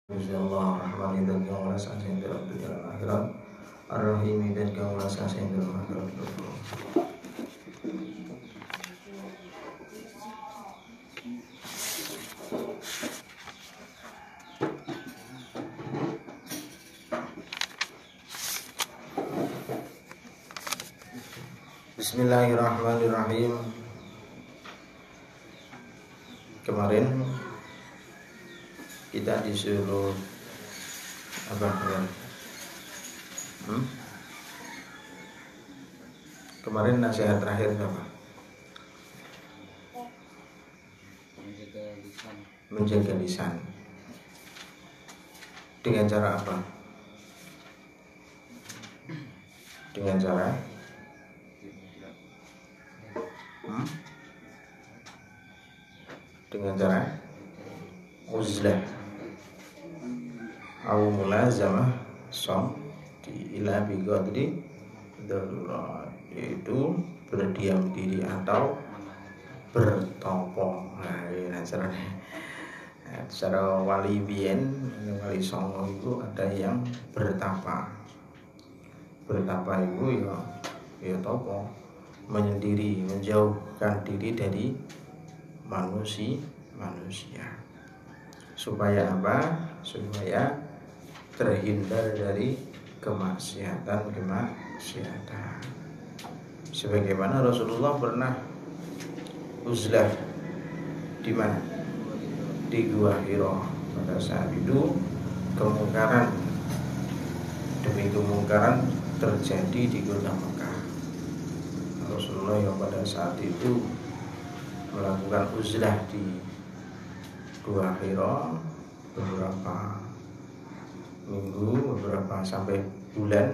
Insyaallah rahmani dan kaulah sasing dalam dunia dan akhirat ar-rahimi dan kaulah sasing dalam akhirat. Bismillahirrahmanirrahim. Kemarin kita disuruh apa ya? Kemarin nasihat terakhir apa? Menjaga lisan. Dengan cara apa? Dengan cara dengan cara uzlah au mulazamah som di ila bi qadri darurat, yaitu berdiam diri atau bertopo. Nah, ini caranya. Secara wali bien, wali songo itu ada yang bertapa. Bertapa itu ya topo, menyendiri, menjauhkan diri dari manusia. Supaya apa? Supaya terhindar dari kemaksiatan. Sebagaimana Rasulullah pernah uzlah di mana? Di Gua Hira. Pada saat itu kemungkaran demi kemungkaran terjadi di kota Mekah. Rasulullah yang pada saat itu melakukan uzlah di Gua Hira beberapa minggu, beberapa sampai bulan.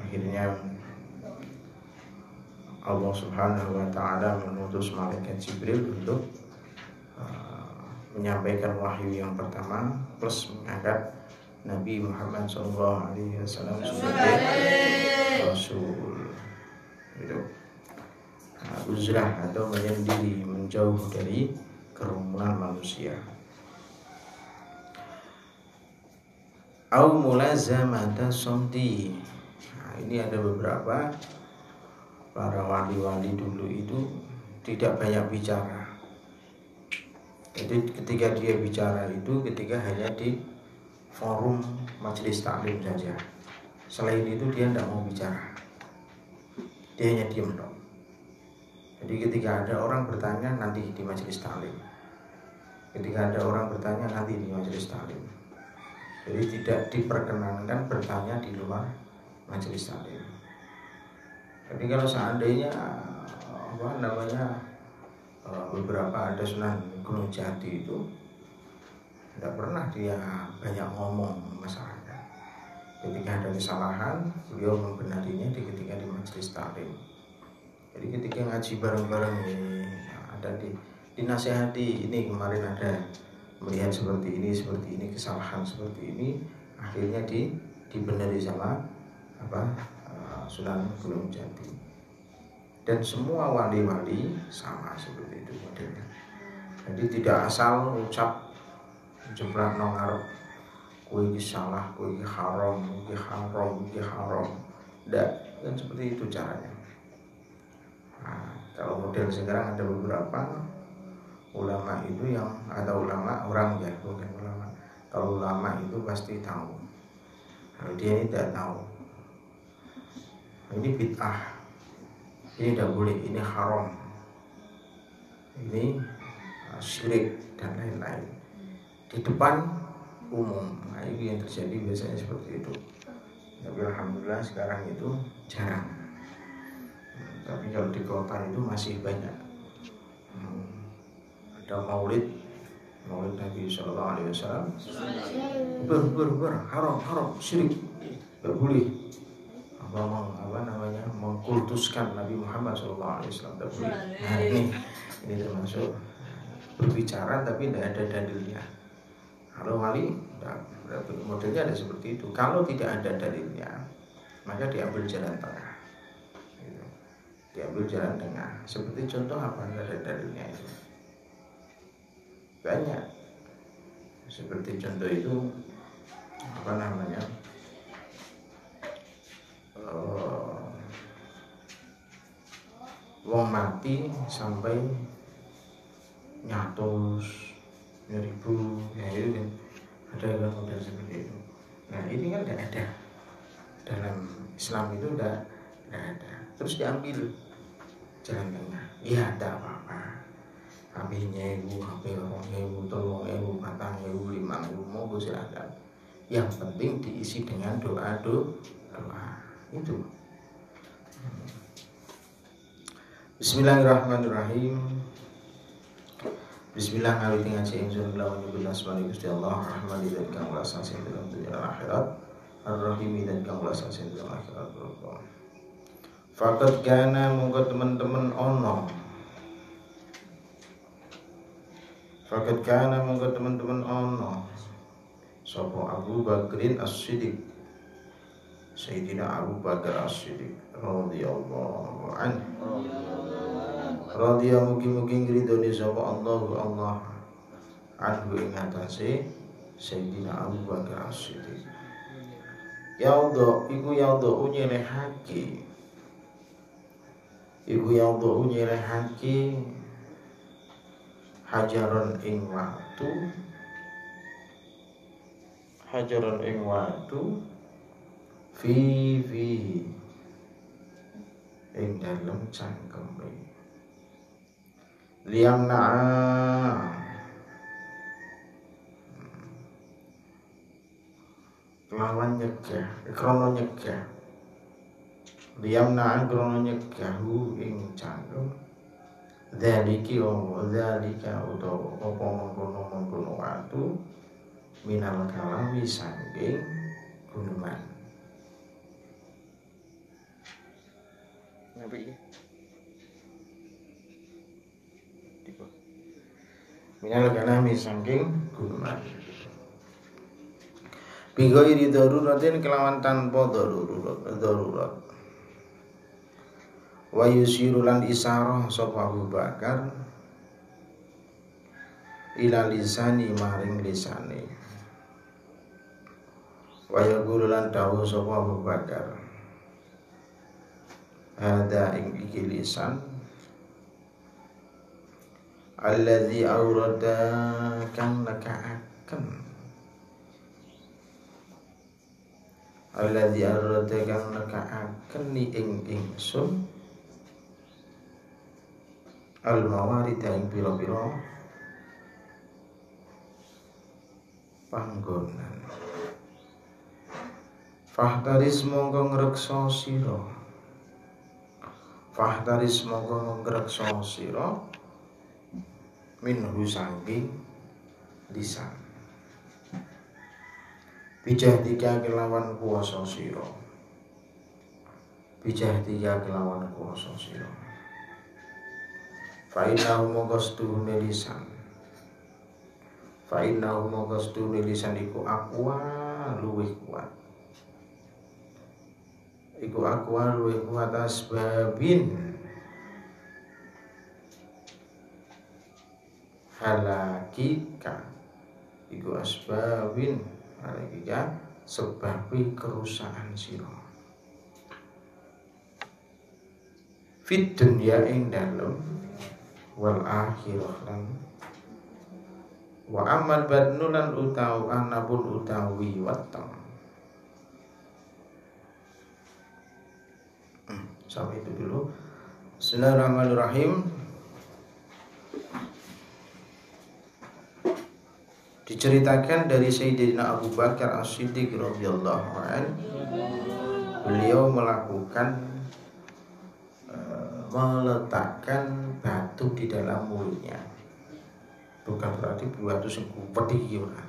Akhirnya Allah Subhanahu wa Ta'ala mengutus malaikat Jibril untuk menyampaikan wahyu yang pertama plus mengangkat Nabi Muhammad SAW sebagai Rasul. Itu uzlah atau menyendiri, menjauh dari kerumunan manusia. Au mulazamata somti. Nah, ini ada beberapa para wali-wali dulu itu tidak banyak bicara. Jadi ketika dia bicara itu ketika hanya di forum majelis taklim saja. Selain itu dia tidak mau bicara. Dia hanya diam dong. Jadi ketika ada orang bertanya nanti di majelis taklim. Ketika ada orang bertanya nanti di majelis taklim. Jadi tidak diperkenankan bertanya di luar majelis taklim. Jadi kalau seandainya beberapa ada Sunan Gunung Jati itu tidak pernah dia banyak ngomong masalahnya. Ketika ada kesalahan beliau membenarinya ketika di majelis taklim. Jadi ketika ngaji bareng-bareng ini ada dinasehati, ini kemarin ada melihat seperti ini kesalahan seperti ini, akhirnya dibenari sama Sunan Gunung Jati. Dan semua wali-wali sama seperti itu modelnya. Jadi tidak asal ucap jebrak nang arep kowe iki salah, kowe iki haram. Tidak, kan seperti itu caranya. Nah, kalau model sekarang ada beberapa ulama itu yang atau ulama orang ya, bukan ulama. Kalau ulama itu pasti tahu. Kalau dia ini tidak tahu. Ini bid'ah. Ini tidak boleh, ini haram. Ini syirik dan lain-lain. Di depan umum. Nah, itu yang terjadi biasanya seperti itu. Tapi alhamdulillah sekarang itu jarang. Tapi kalau di kota itu masih banyak. Ada maulid Nabi Sallallahu Alaihi Wasallam. Haram, syirik, tidak boleh. Mengkultuskan Nabi Muhammad Sallallahu Alaihi Wasallam, tidak boleh. Nah, ini termasuk berbicara tapi tidak ada dalilnya. Kalau wali modelnya ada seperti itu. Kalau tidak ada dalilnya, maka diambil jalan tengah. Diambil jalan tengah. Seperti contoh apa? Tidak ada dalilnya itu. Banyak. Seperti contoh itu apa namanya, wong mati sampai nyatus nyeribu, ya itu kan ada kan model seperti itu. Nah ini kan tidak ada dalam Islam, itu tidak ada. Terus diambil jalan tengah, ya tidak apa-apa. HP 1.000, HP 2.000, 3.000, 4.000, 5.000, mau silakan. Yang penting diisi dengan doa itu. Bismillahirrahmanirrahim. Bismillah ngawiti ngaji ingsun kelawan nyebut asmane Gusti Allah Rahman dan kang welas asih dalam dunia dan akhirat, Ar-Rahim dan kang welas asih dalam akhirat. Faqad kana monggo teman-teman ono. Faqad kana monggo teman-teman ono. Sapa Abu Bakrin As-Siddiq, Sayyidina Abu Bakar As-Siddiq radhiyallahu anhu. Radhiya mugi-mugi ngridoni sapa Allah anhu ing atase Sayyidina Abu Bakar As-Siddiq. Iku nyelehake. Iku nyelehake hajaron ing watu fi ing dalem cangkeme. Liam lawan nyegah, krono nyegah. Liam krono nyegahu ing cangkem. Dzalika utawa apa mengkono watu minal kalami saking guneman. Ngapa iki? Minal kalami saking guneman. Bigo iri daruratin kelawan tanpa darurat. Wa yusirulan isarah sapa Abu Bakar ila lisani maring lisane. Wa yaqululan dawuh sapa Abu Bakar ada ing iki lisan alladzi aurada kang nekaaken. Alladzi aurada kang nekaaken ni ing ingsun al-mawarid ing pira-pira panggonan. Fahtaris mongko ngreksa sira. Fahtaris mongko ngreksa sira minhu saking lisan. Bijahdika kelawan kuwasa sira. Bijahdika kelawan kuwasa sira. Fa'innahu mongko lisan. Fa'innahu mongko lisan iku aqwa luwih kuat. Iku aqwa luwih kuat asbabin halakika. Iku asbabin halakika sebabi kerusakan sira. Fit dunya ing dalem wal akhirah lan wa amal badnulan utawi anapun utawi watang. Sampai itu dulu. Bismillahirrahmanirrahim. Diceritakan dari Sayyidina Abu Bakar As-Siddiq radhiyallahu anhu, beliau meletakkan batu di dalam mulutnya. Bukan berarti batu sing pedih ora.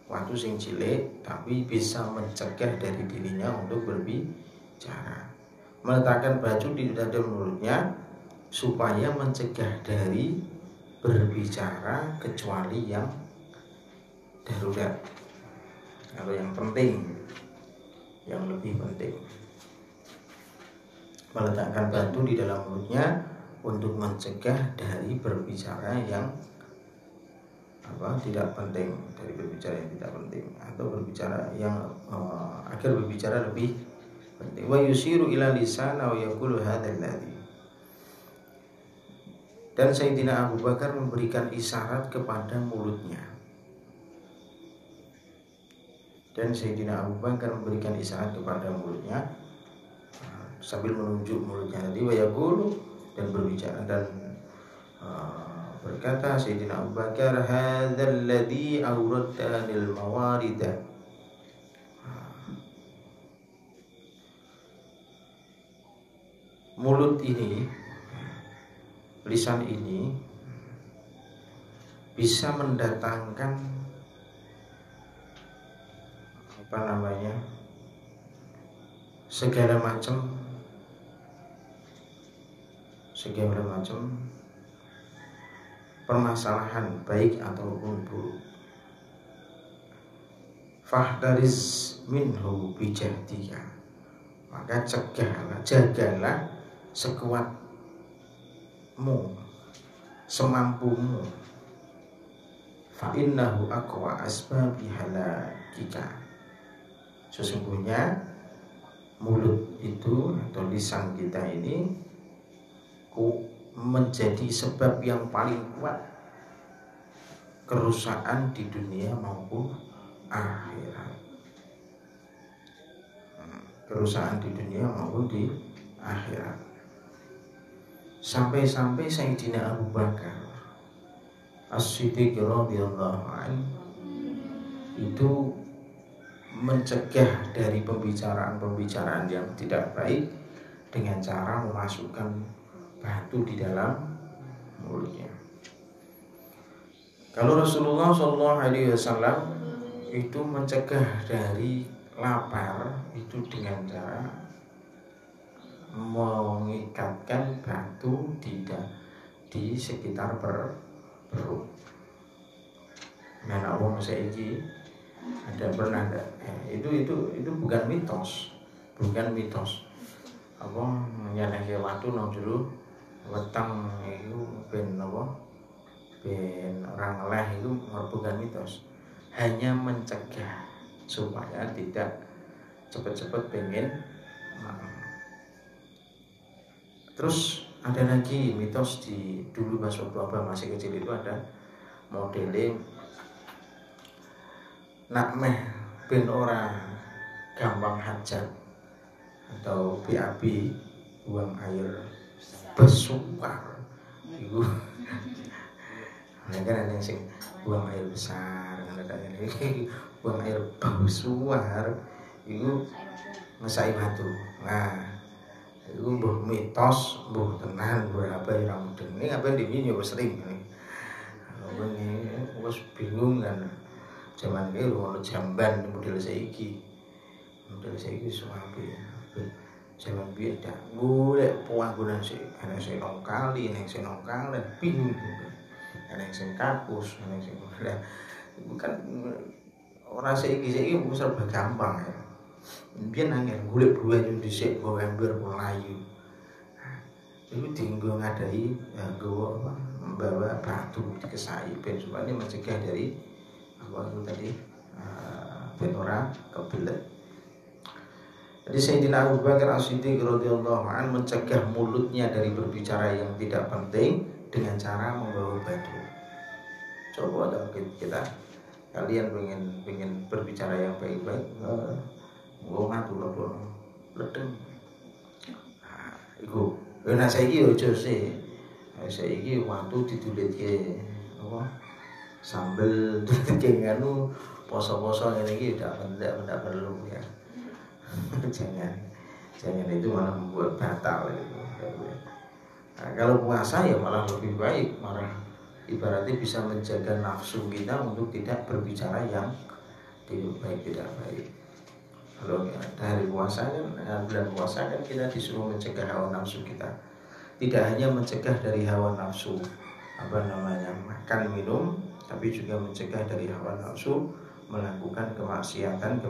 Batu sing cilik tapi bisa mencegah dari dirinya untuk berbicara. Meletakkan batu di dalam mulutnya supaya mencegah dari berbicara kecuali yang darurat atau yang penting, yang lebih penting. Meletakkan batu di dalam mulutnya untuk mencegah dari berbicara yang tidak penting, dari berbicara yang tidak penting, atau berbicara yang agar berbicara lebih penting. Wa yusiru ila lisana wa yaqulu hadzal ladzi. Dan Sayyidina Abu Bakar memberikan isyarat kepada mulutnya. Dan Sayyidina Abu Bakar memberikan isyarat kepada mulutnya sambil menunjuk mulutnya tadi, wa yaqulu, dan berbicara dan berkata Sayyidina Abu Bakar, hadzal ladzi awradtanil mawarida. Mulut ini, lisan ini bisa mendatangkan segala macam permasalahan baik ataupun buruk. Fahdariz minhu bijahdika, maka jagalah sekuatmu, semampumu. Fa innahu aqwa asbabi halakika, sesungguhnya mulut itu atau lisan kita ini menjadi sebab yang paling kuat kerusakan di dunia maupun akhirat. Kerusakan di dunia maupun di akhirat. Sampai-sampai Sayyidina Abu Bakar As-Siddiq radhiyallahu anhu itu mencegah dari pembicaraan yang tidak baik dengan cara memasukkan batu di dalam mulutnya. Kalau Rasulullah SAW itu mencegah dari lapar itu dengan cara mengikatkan batu di sekitar perut. Nah, Allah saiki ada pernah enggak? Itu bukan mitos. Apa nyenengke watu nang jero weteng itu ben orang ngeleh, itu bukan mitos. Hanya mencegah supaya tidak cepat-cepat pengen. Terus ada lagi mitos dulu pas waktu Abah masih kecil itu ada modelnya nak meh ben ora gampang hajat atau BAB, buang air besar itu. Nah kan ada yang sing buang air besar, ada yang buang air besar itu ngesai batu. Nah itu mbuh mitos, mbuh tenan, berapa yang mudeng. Ini apa yang diminyo sering ini. Wes bingung kan. Zaman ini ono jamban model saiki. Suape. Zaman biyen dak golek panggonan sik, ana sing nang kali, ana sing nang kali, bingung. Ana sing kapus, ana sing bukan ora saiki serba gampang ya. Biyen angel golek buah dhisik nggo ember melayu. Itu dienggo ngadai nggawa membawa batu dikesai ben supaya mencegah dari apa itu tadi ben ora kebelet. Jadi Sayyidina Abu Bakar As-Siddiq radhiyallahu anhu mencegah mulutnya dari berbicara yang tidak penting dengan cara membawa batu. Coba ada kita kalian pengen berbicara yang baik-baik, ngomong tuh ledeng. Iku, nah saiki ojo sih. Saiki waktu didulitke apa? Sambel dulitke nganu poso-poso ngene iki ndak perlu ya. jangan itu malah membuat batal gitu. Nah, kalau puasa ya malah lebih baik, malah ibaratnya bisa menjaga nafsu kita untuk tidak berbicara yang tidak baik. Kalau dari puasa kan, bulan puasa kan kita disuruh mencegah hawa nafsu kita. Tidak hanya mencegah dari hawa nafsu makan minum, tapi juga mencegah dari hawa nafsu melakukan kemaksiatan.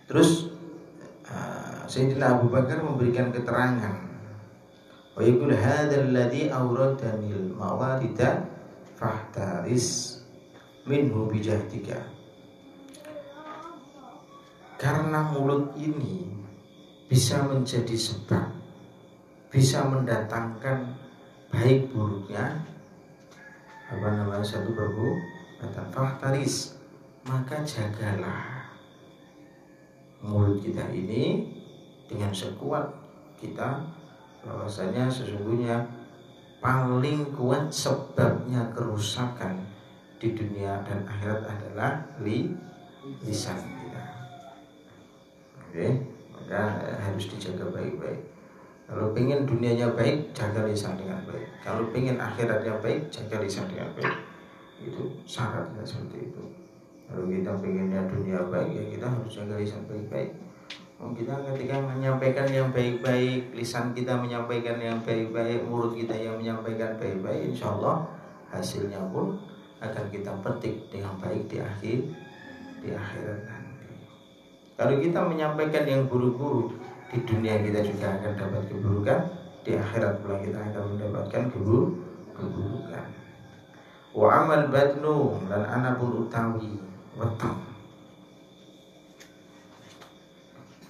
Terus Sayyidina Abu Bakar memberikan keterangan Wa yaqul hadzal ladzi awradanil mawarida fahtaris minhu bijahdika. Karena mulut ini bisa menjadi sebab, bisa mendatangkan baik buruknya satu perbuatan. Fahtaris, maka jagalah mulut kita ini dengan sekuat kita, bahwasanya sesungguhnya paling kuat sebabnya kerusakan di dunia dan akhirat adalah lisan kita. Oke, maka harus dijaga baik-baik. Kalau pengen dunianya baik, jaga lisan dengan baik. Kalau pengen akhiratnya baik, jaga lisan dengan baik. Itu syaratnya seperti itu. Kalau kita pengennya dunia baik, ya kita harus jaga lisan baik-baik. Kita ketika menyampaikan yang baik-baik, lisan kita menyampaikan yang baik-baik, mulut kita yang menyampaikan baik-baik, insya Allah hasilnya pun akan kita petik dengan baik di akhirat nanti. Kalau kita menyampaikan yang buruk-buruk, di dunia kita juga akan dapat keburukan, di akhirat pula kita akan mendapatkan keburukan. Wa amal badnu lan anapun utawi weteng.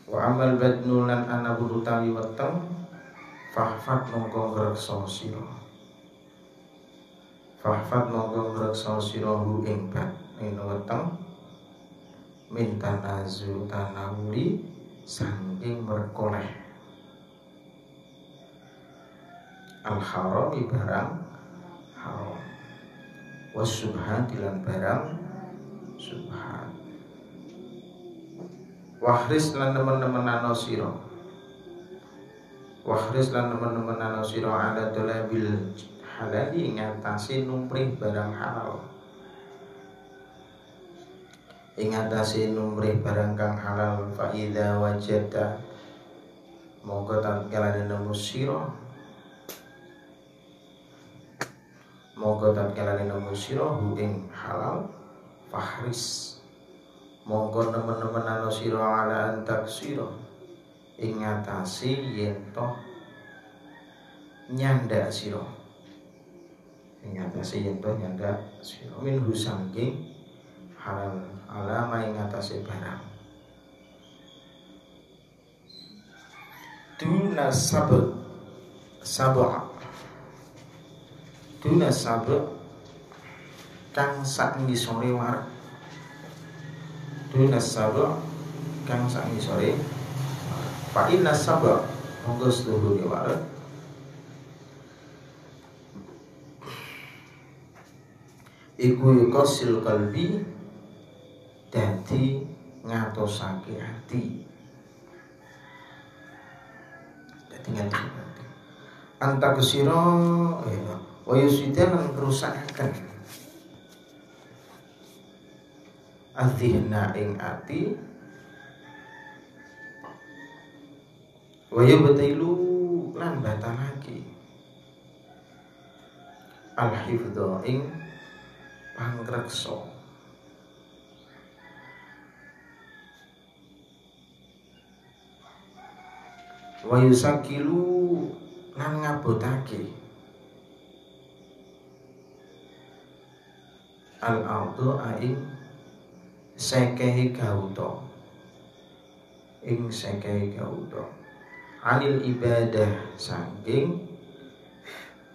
Wa amal badnu lan anapun utawi weteng, fahfat mongko ngreksa sira. Fahfat mongko ngreksa sira hu ing bad ing weteng, min tanazu tanawuli saking merkoleh al harami barang haram, wasubhat lan barang subhat. Wahris lan teman-teman ana sira, wahris lan teman-teman ana sira ala dolabil halali ngatasi numrih barang halal, ingatasi numrih barang kang halal. Fa idza wajada monggo tatkala nemu sira, monggo tatkala nemu sira hu ing halal, fahris monggo nemen-nemen ana sira ala antak sira ing ngatasi yen to nyandak sira, ing ngatasi yen to nyandak sira min husangking halal alama ing ngatasi barang. Duna sabuk duna sabuk kang sak ngisore warak, duna sabuk kang sak ngisore fa inna sabuk monggo seluruhnya warak iku yukosil kalbi dadi ngatosake hati, dadi ngatosake hati. Anta kesira wa yusidan lan kerusakan azihna ing ati, wa yubtilu lan batalake al-hifdha ing pangreksa, wa yusakilu lan ngabotake al-ardu ing sekehi gauta, ing sekehi gauta anil ibadah saking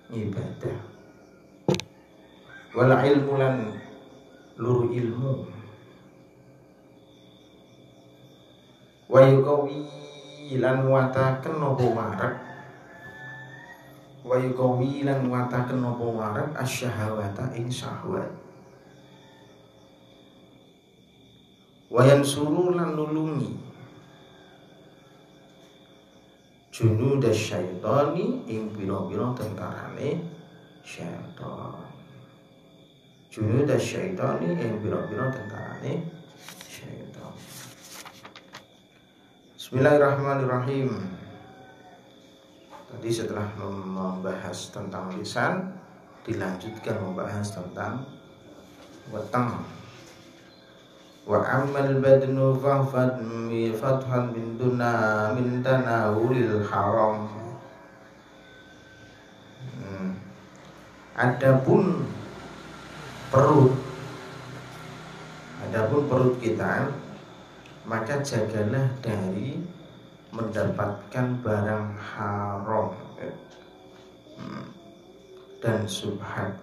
ibadah, wal ilmu lan luru ilmu, wa yuqawi lan wataken napa warak, wa yuqawi lan wataken napa warak asyahawata ing syahwat, wa yansuru lan nulungi junuda syaitani ing pira-pira tentarane syaitan, junuda syaitani ing pira-pira tentarane syaitan. Bismillahirrahmanirrahim. Tadi setelah membahas tentang lisan, dilanjutkan membahas tentang weteng. Wa amal badnu fahfad mi fathan min duna min tanawulil haram. Adapun perut kita, maka jagalah dari mendapatkan barang haram dan subhat.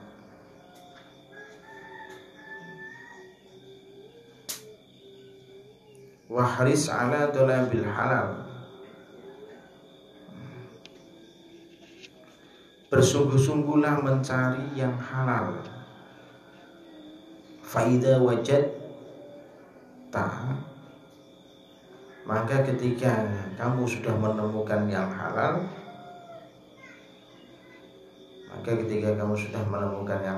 Wahris ala talabil halal, bersungguh-sungguhlah mencari yang halal. Faida wajad ta, maka ketika kamu sudah menemukan yang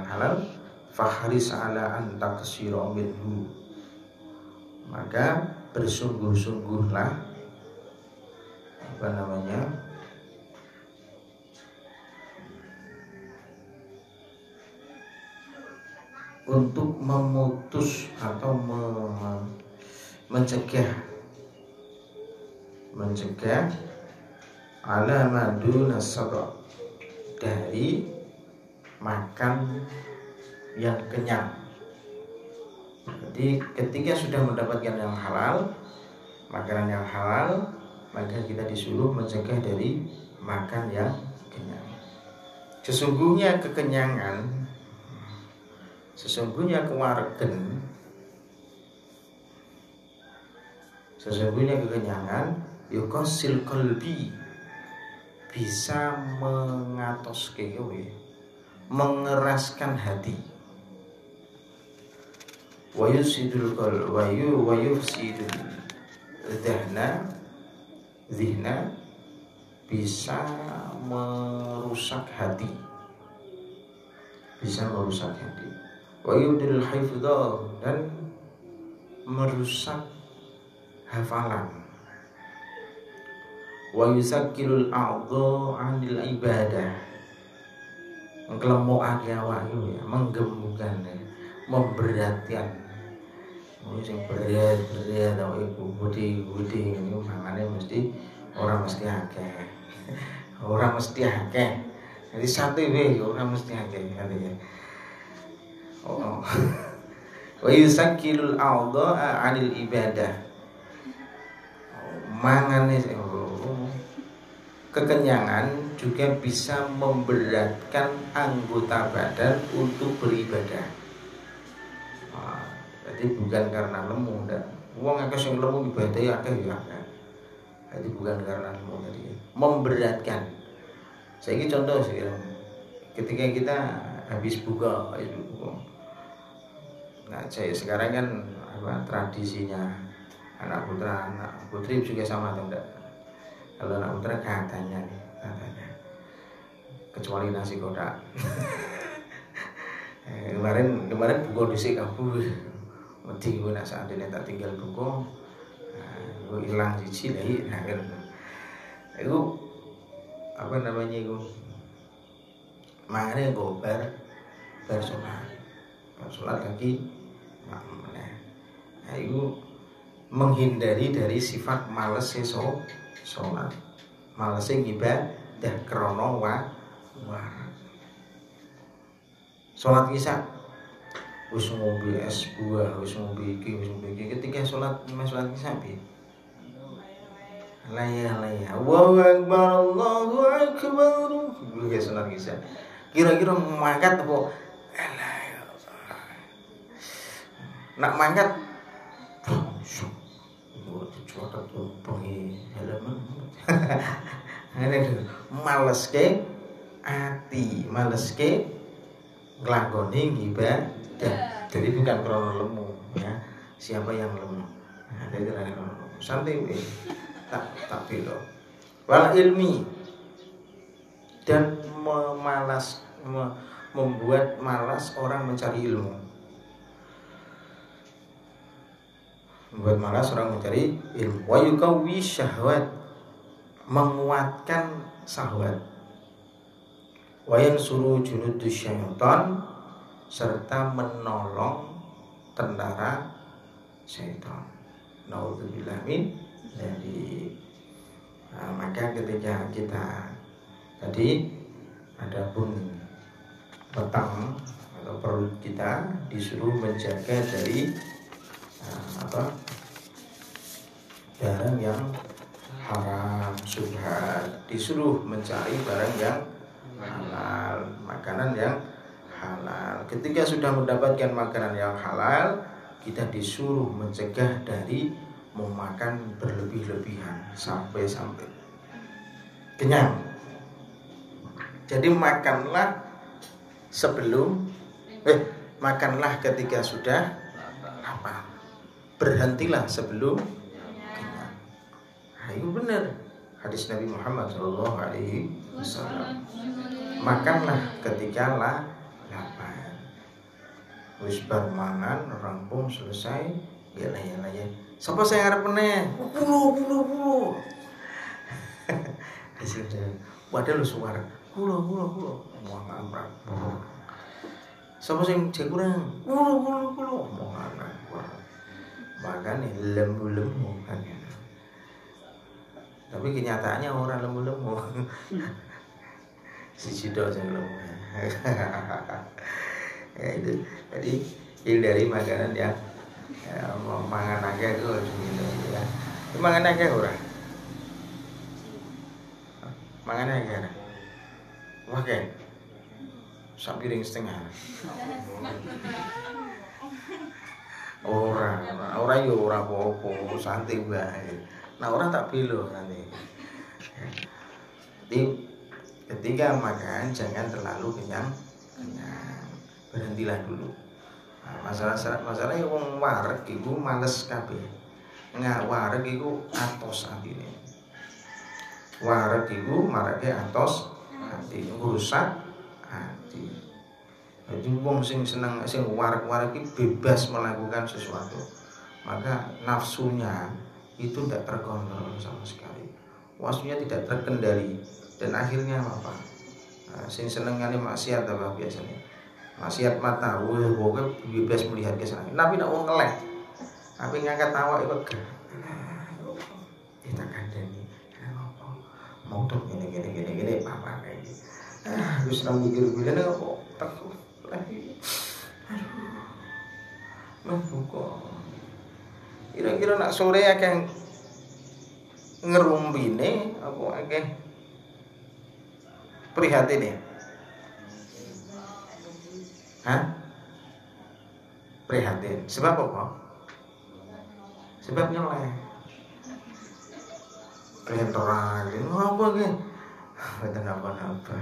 halal, fahris ala an taqsira minhu, maka bersungguh-sungguhlah untuk memutus atau mencegah ala maduna sab'a, dari makan yang kenyang. Jadi ketika sudah mendapatkan yang halal, makanan yang halal, maka kita disuruh mencegah dari makan yang kenyang. Sesungguhnya kekenyangan yuqasil qalbi, bisa mengatoske, mengeraskan hati. Wa yufsidul dhihna, bisa merusak hati. Wa yudil hifdzah, dan merusak hafalan. Wa yusakkilul a'dha 'anil ibadah, nglemokake awak ya, menggemukkan, memberatkan. Sing berat awak iku budi ini mangane mesti ora mesti akeh. Jadi sate wae ora mesti akeh ya. Wa yusakkilul a'dha 'anil ibadah. Mangane kekenyangan juga bisa memberatkan anggota badan untuk beribadah. Jadi bukan karena lemu, wong akeh sing lemu ibadah akeh ya. Jadi bukan karena lemu, tadi memberatkan. Saiki contoh sih, ketika kita habis buka. Nah, saya sekarang kan tradisinya anak putri juga sama atau enggak? Kalau anak putra katanya, kecuali nasi kotak. Kemarin buka dhisik kabur. Mesti gue nak saat ini tak tinggal buka, gue hilang siji lagi, kan? Itu itu? Makanya gue bersolat lagi, nah itu menghindari dari sifat males sholat, males ibadah krono sholat kisah. Wis ngombe es buah, wis ngombe iki, ketika sholat kisah piye? Laya, Allahu Akbar, Allahu Akbar. Iki sholat kisah. Kira-kira mangkat apa? Nak mangkat dicotot bengi halaman. Maleske ati, maleske nglakoni ibadah. Jadi bukan krono lemu ya. Siapa yang lemu? Jadi santai tak belo. Wal ilmi, dan membuat malas orang mencari ilmu. Wa yuqawwi syahwat, menguatkan syahwat. Wa yansuru junudus syaitan, serta menolong tentara syaitan. Naudzubillah min dzalik. Maka ketika kita tadi adapun petang atau perut kita disuruh menjaga dari barang yang haram, syubhat, disuruh mencari barang yang halal, makanan yang halal. Ketika sudah mendapatkan makanan yang halal, kita disuruh mencegah dari memakan berlebih-lebihan sampai kenyang. Jadi makanlah ketika sudah lapar. Berhentilah sebelum kenyang. Nah, itu benar hadis Nabi Muhammad SAW. Makanlah ketika lapar. Wis bar mangan rampung selesai, ya. Sapa sing arep meneh? Kulo. Padahal suara kulo. Mangan rampung. Sapa sing jek kurang? Kulo. Mangan. Makane lembu-lembu kan. Tapi kenyataannya orang lembu-lembu. Siji tok sing lembu. Ya itu. Jadi hindari makanan yang mangan akeh kok gitu ya. Mangan akeh ora? Mangan akeh ora? Wah kayak sak piring setengah. Ora yo ora apa-apa, santai bae. Nah, orang tak belo nanti. Jadi ketika makan jangan terlalu kenyang. Berhentilah dulu. Nah, masalahnya wong wareg iku males kabeh. Wareg iku atos atine. Wareg iku marake atos hati, rusak hati. Jadi wong sing wareg-wareg iki bebas melakukan sesuatu. Maka nafsunya itu tidak terkontrol sama sekali. Nafsunya tidak terkendali dan akhirnya apa? Sing senengane maksiat apa biasanya? Maksiat mata, pokoknya bebas melihat kesalahan. Tapi nak wong ngeleh. Tapi ngangkat awak itu kita kandani. Mau tuh gini apa kayak gitu. Wis nang mikir-mikirane kok takut lagi. Buka. Kira-kira nak sore akeh ngerumbine apa akeh prihatin ya? Prihatin. Sebab apa? Sebab nyeleh. Pentora gitu. Apa ge? Betul apa-apa.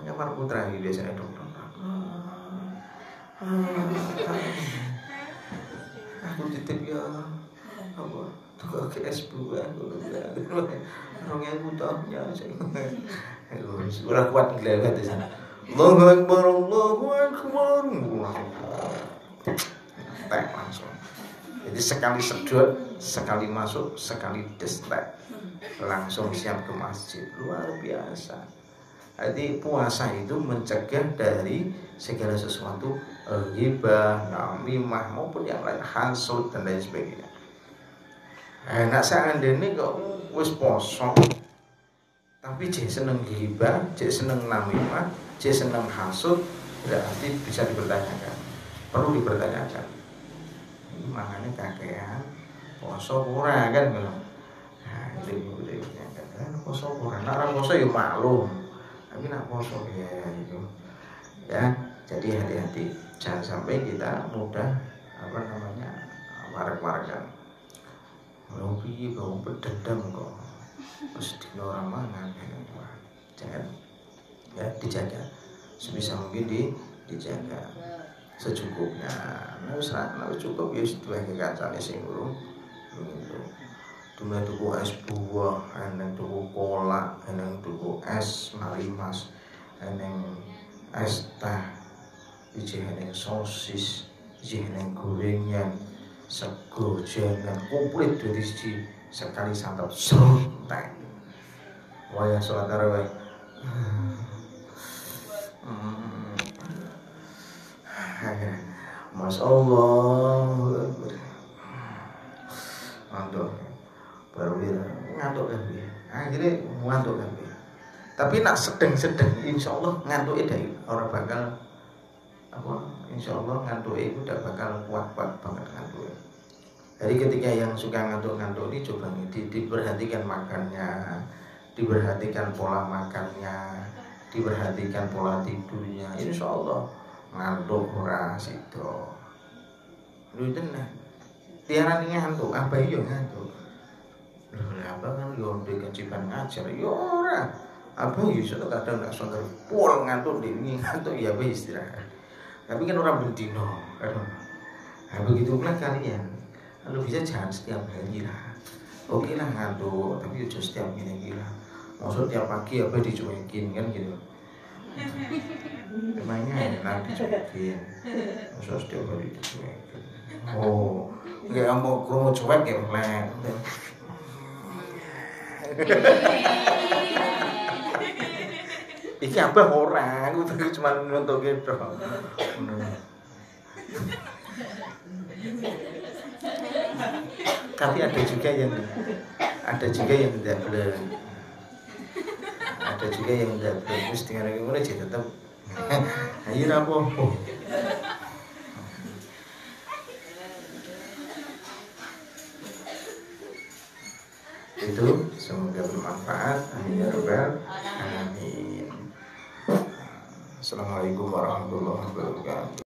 Kamar putra iki biasanya dokter. Aku titip ya apa tukang KS buah orangnya butuhnya udah kuat gila di sana. Allahu Akbar tek langsung. Jadi sekali sedot, sekali masuk, sekali destek, langsung siap ke masjid. Luar biasa. Jadi puasa itu mencegah dari segala sesuatu ghibah, namimah maupun yang lain, hasud dan lain sebagainya. Nak seandainya kok wis poso tapi jek seneng ghibah, jek seneng namimah, jek seneng hasud, berarti bisa dipertanyakan. Perlu dipertanyakan. Ini makanya kakean poso ora kan ngono. Nah, itu kan poso ora. Nak ora poso ya maklum. Tapi nak poso ya itu. Ya, jadi hati-hati. Jangan sampai kita mudah warak-warakan. Ngopi bau berdendam kok. Terus dino orang mangan. Jangan ya dijaga. Sebisa mungkin dijaga secukupnya. Nah, cukup ya dua kancane sing urung itu. Cuma tuku es buah, eneng tuku kolak, eneng tuku es marimas, eneng es teh, iji eneng sosis, iji eneng gorengan, sego jangan komplit dari siji sekali santap serut teh. Waya sholat tarawih. Masya Allah. Ngantuk baru dia ngantuk kan dia. Akhirnya ngantuk kan dia. Tapi nak sedeng-sedeng insyaallah ngantuke dhewe ora bakal apa insyaallah ngantuke itu udah bakal kuat-kuat banget ngantuke. Jadi ketika yang suka ngantuk-ngantuk ini coba diperhatikan makannya, diperhatikan pola makannya, diperhatikan pola tidurnya, insya Allah ngantuk ora sido. Lu tenan. Tiarani ngantuk, apa yo ngantuk. Lho apa kan yo ndek kewajiban ngajar yo ora. Apa yo iso kadang nek sonder pol ngantuk ngantuk ya wis istirahat. Tapi kan orang bendino, aduh. Nah, begitu pula kalian. Kalau bisa jangan setiap hari lah. Oke lah ngantuk, tapi jangan setiap gini lah. Maksud tiap pagi apa dicuekin kan gitu. Emangnya enak dicuekin. Maksud setiap hari dicuekin. Oh, nggak mau kromo cuek ya mulai. Iki apa orang? Aku tadi cuma nonton gitu. Tapi ada juga yang tidak boleh. Ada juga yang tidak boleh. Terus dengan yang mulai jadi tetap. Ayo apa? Itu semoga bermanfaat. Amin ya rabbal alamin. Assalamualaikum warahmatullahi wabarakatuh.